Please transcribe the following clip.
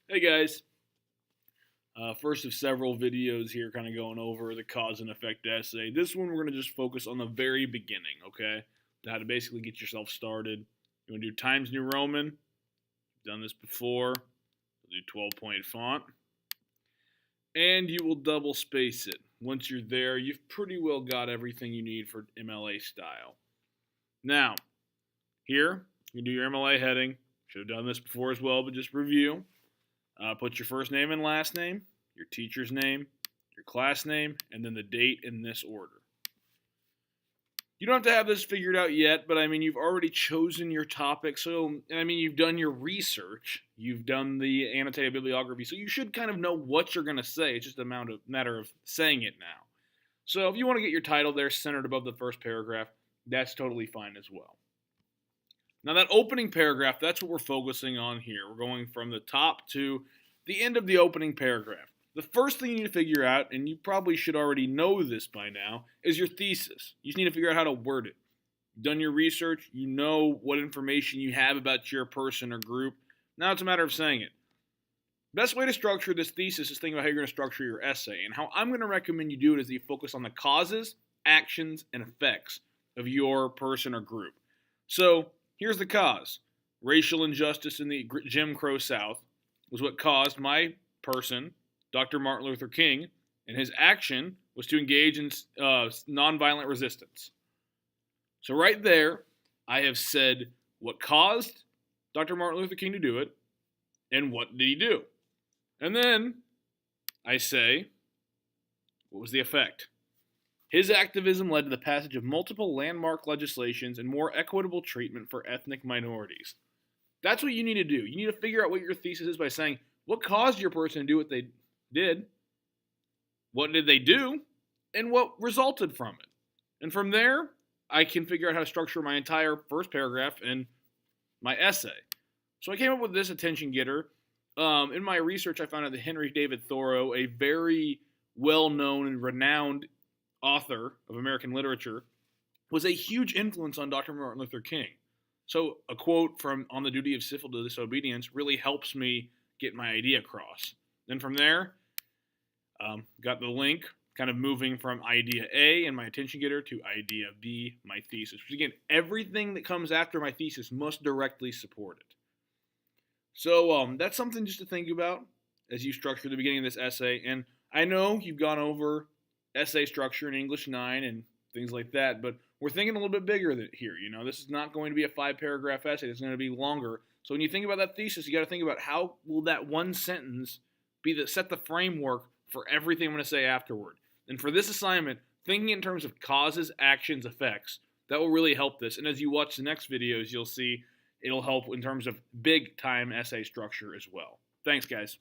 Hey guys, first of several videos here kind of going over the cause and effect essay. This one we're going to just focus on the very beginning, okay? How to basically get yourself started. You want to do Times New Roman. Done this before. Do 12-point font. And you will double space it. Once you're there, you've pretty well got everything you need for MLA style. Now, here, you do your MLA heading. Should have done this before as well, but just review. Put your first name and last name, your teacher's name, your class name, and then the date in this order. You don't have to have this figured out yet, but I mean, you've already chosen your topic. So, I mean, you've done your research, you've done the annotated bibliography, so you should kind of know what you're going to say. It's just a matter of saying it now. So, if you want to get your title there centered above the first paragraph, that's totally fine as well. Now that opening paragraph, that's what we're focusing on here. We're going from the top to the end of the opening paragraph. The first thing you need to figure out, and you probably should already know this by now, is your thesis. You just need to figure out how to word it. You've done your research, you know what information you have about your person or group. Now it's a matter of saying it. Best way to structure this thesis is think about how you're going to structure your essay. And how I'm going to recommend you do it is that you focus on the causes, actions, and effects of your person or group. So, here's the cause. Racial injustice in the Jim Crow South was what caused my person, Dr. Martin Luther King, and his action was to engage in nonviolent resistance. So right there, I have said what caused Dr. Martin Luther King to do it, and what did he do? And then I say, what was the effect? His activism led to the passage of multiple landmark legislations and more equitable treatment for ethnic minorities. That's what you need to do. You need to figure out what your thesis is by saying, what caused your person to do what they did? What did they do? And what resulted from it? And from there, I can figure out how to structure my entire first paragraph and my essay. So I came up with this attention getter. In my research, I found out that Henry David Thoreau, a very well-known and renowned author of American literature, was a huge influence on Dr. Martin Luther King. So a quote from On the Duty of Civil Disobedience really helps me get my idea across. Then from there, got the link, kind of moving from idea A and my attention getter to idea B, my thesis. Which again, everything that comes after my thesis must directly support it. So that's something just to think about as you structure the beginning of this essay. And I know you've gone over essay structure in English 9 and things like that, but we're thinking a little bit bigger here. You know, this is not going to be a 5-paragraph essay. It's going to be longer. So when you think about that thesis, you got to think about how will that one sentence set the framework for everything I'm going to say afterward. And for this assignment, thinking in terms of causes, actions, effects, that will really help this. And as you watch the next videos, you'll see it'll help in terms of big time essay structure as well. Thanks, guys.